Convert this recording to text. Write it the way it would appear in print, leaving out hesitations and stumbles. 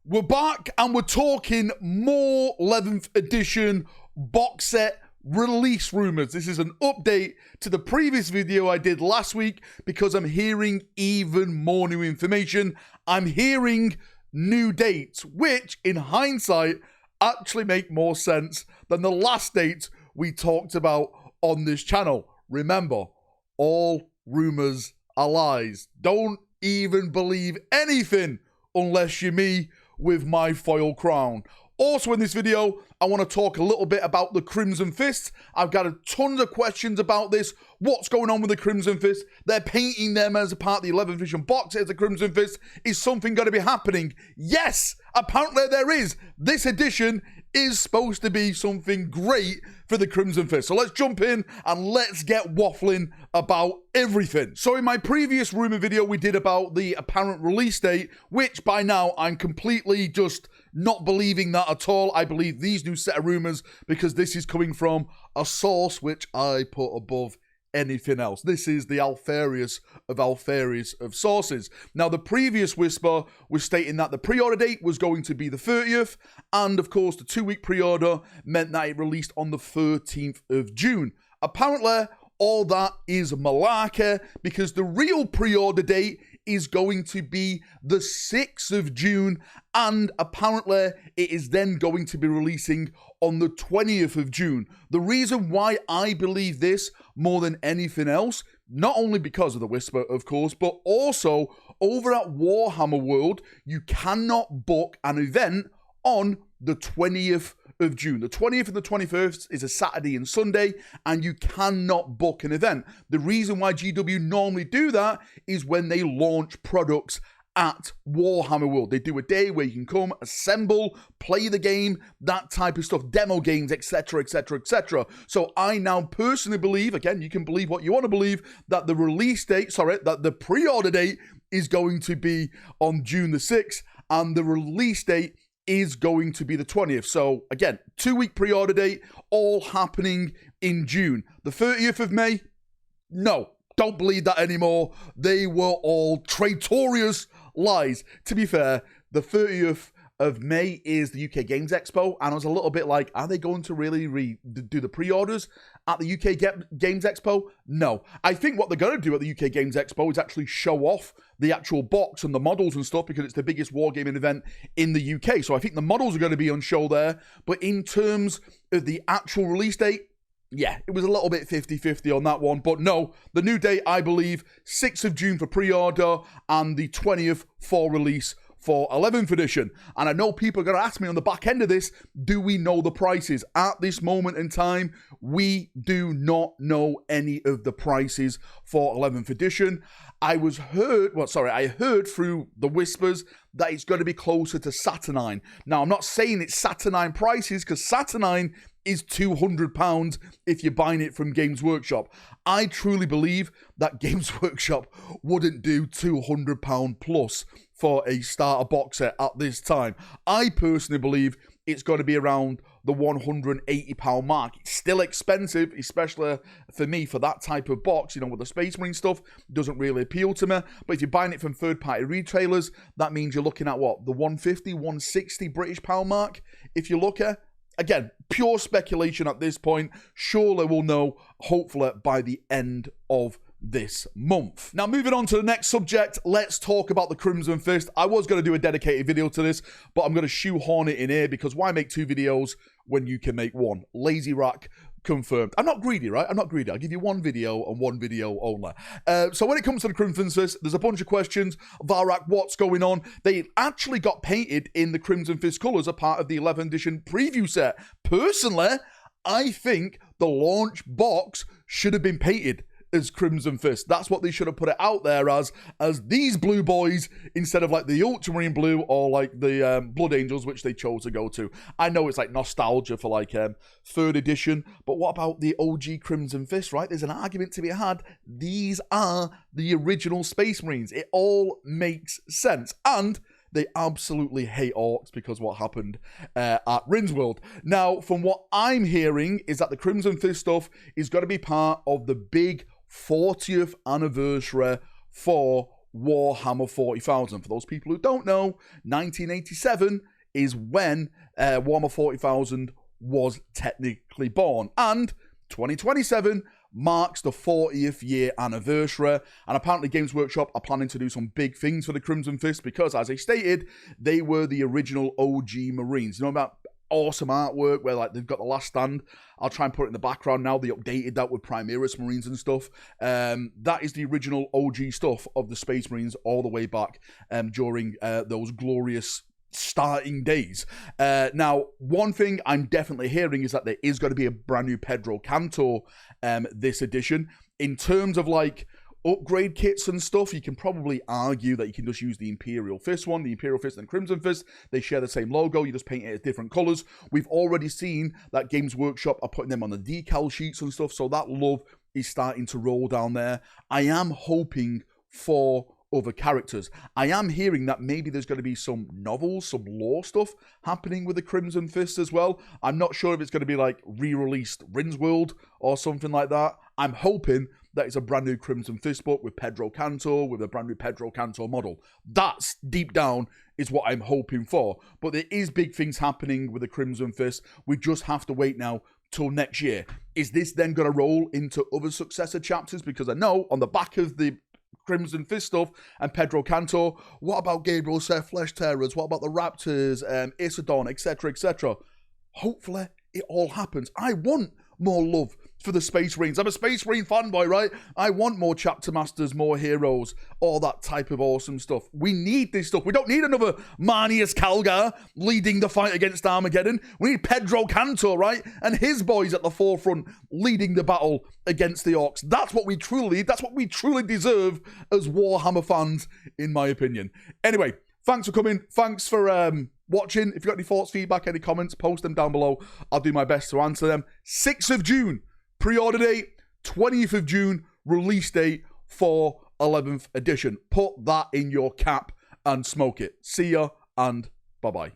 We're back and we're talking more 11th edition box set release rumors. This is an update to the previous video I did last week because I'm hearing even more new information. I'm hearing new dates, which in hindsight actually make more sense than the last dates we talked about on this channel. Remember, all rumors are lies. Don't even believe anything unless you're me with my foil crown. Also in this video, I want to talk a little bit about the Crimson Fist. I've got a ton of questions about this. What's going on with the Crimson Fist? They're painting them as a part of the 11th edition box as the Crimson Fist. Is something going to be happening? Yes, apparently there is. This edition is supposed to be something great for the Crimson Fist. So let's jump in and let's get waffling about everything. So in my previous rumor video we did about the apparent release date, which by now I'm completely just not believing that at all. I believe these new set of rumors because this is coming from a source which I put above anything else. This is the Alfarius of sources. Now, the previous whisper was stating that the pre-order date was going to be the 30th, and of course, the 2-week pre-order meant that it released on the 13th of June. Apparently, all that is malarkey because the real pre-order date is going to be the 6th of June, and apparently it is then going to be releasing on the 20th of June. The reason why I believe this more than anything else, not only because of the whisper, of course, but also over at Warhammer World, you cannot book an event on the 20th of June. The 20th and the 21st is a Saturday and Sunday, and you cannot book an event. The reason why GW normally do that is when they launch products at Warhammer World. They do a day where you can come, assemble, play the game, that type of stuff, demo games, etc., etc., etc. So I now personally believe, again, you can believe what you want to believe, that the release date, that the pre-order date is going to be on June the 6th, and the release date is going to be the 20th. So again, 2-week pre-order date, all happening in June. The 30th of May, no, don't believe that anymore. They were all traitorous lies. To be fair, the 30th of May is the UK Games Expo, and I was a little bit like, are they going to really do the pre-orders at the UK Games Expo? No. I think what they're going to do at the UK Games Expo is actually show off the actual box and the models and stuff because it's the biggest wargaming event in the UK. So I think the models are going to be on show there. But in terms of the actual release date, yeah, it was a little bit 50-50 on that one. But no, the new date, I believe, 6th of June for pre-order and the 20th for release for 11th edition. And I know people are going to ask me on the back end of this, do we know the prices? At this moment in time, we do not know any of the prices for 11th edition. I heard through the whispers that it's going to be closer to Saturnine. Now, I'm not saying it's Saturnine prices because Saturnine is £200 if you're buying it from Games Workshop. I truly believe that Games Workshop wouldn't do £200 plus for a starter box set at this time. I personally believe it's going to be around the £180 mark. It's still expensive, especially for me, for that type of box, with the Space Marine stuff, doesn't really appeal to me. But if you're buying it from third-party retailers, that means you're looking at what? The 150, 160 British pound mark, if you look at. Again, pure speculation at this point. Surely we'll know, hopefully, by the end of this month. Now, moving on to the next subject, let's talk about the Crimson Fist. I was going to do a dedicated video to this, but I'm going to shoehorn it in here because why make 2 videos when you can make 1? Lazy rack confirmed. I'm not greedy, right? I'm not greedy. I'll give you 1 video and 1 video only. So when it comes to the Crimson Fist, there's a bunch of questions. Valrak, what's going on? They actually got painted in the Crimson Fist colours as part of the 11th edition preview set. Personally, I think the launch box should have been painted as Crimson Fist. That's what they should have put it out there as these blue boys instead of like the Ultramarine blue or like the Blood Angels, which they chose to go to. I know it's like nostalgia for like 3rd edition, but what about the OG Crimson Fist, right? There's an argument to be had. These are the original Space Marines. It all makes sense. And they absolutely hate orcs because what happened at Rinsworld. Now, from what I'm hearing is that the Crimson Fist stuff is going to be part of the big 40th anniversary for Warhammer 40,000. For those people who don't know, 1987 is when Warhammer 40,000 was technically born. And 2027 marks the 40th year anniversary, and apparently Games Workshop are planning to do some big things for the Crimson Fist because, as I stated, they were the original OG Marines. You know about awesome artwork where like they've got the last stand? I'll try and put it in the background now. They updated that with Primaris Marines and stuff. That is the original OG stuff of the Space Marines all the way back during those glorious starting days. Now, one thing I'm definitely hearing is that there is going to be a brand new Pedro Cantor this edition. In terms of like upgrade kits and stuff, you can probably argue that you can just use the Imperial Fist one, the Imperial Fist and Crimson Fist. They share the same logo, you just paint it as different colors. We've already seen that Games Workshop are putting them on the decal sheets and stuff, so that love is starting to roll down there. I am hoping for other characters. I am hearing that maybe there's going to be some novels, some lore stuff happening with the Crimson Fist as well. I'm not sure if it's going to be like re-released Rin's World or something like that. I'm hoping that it's a brand new Crimson Fist book with Pedro Cantor, with a brand new Pedro Cantor model. That's, deep down, is what I'm hoping for. But there is big things happening with the Crimson Fist. We just have to wait now till next year. Is this then going to roll into other successor chapters? Because I know on the back of the Crimson Fist stuff and Pedro Cantor, what about Gabriel Seth Flesh Terrors? What about the Raptors, Isodon, etc., etc.? Hopefully it all happens. I want more love for the Space Marines. I'm a Space Marine fanboy, right? I want more chapter masters, more heroes, all that type of awesome stuff. We need this stuff. We don't need another Marnius Calgar leading the fight against Armageddon. We need Pedro Cantor, right? And his boys at the forefront leading the battle against the Orcs. That's what we truly deserve as Warhammer fans, in my opinion. Anyway, thanks for coming. Thanks for watching. If you've got any thoughts, feedback, any comments, post them down below. I'll do my best to answer them. 6th of June, pre-order date. 20th of June, release date for 11th edition. Put that in your cap and smoke it. See ya and bye-bye.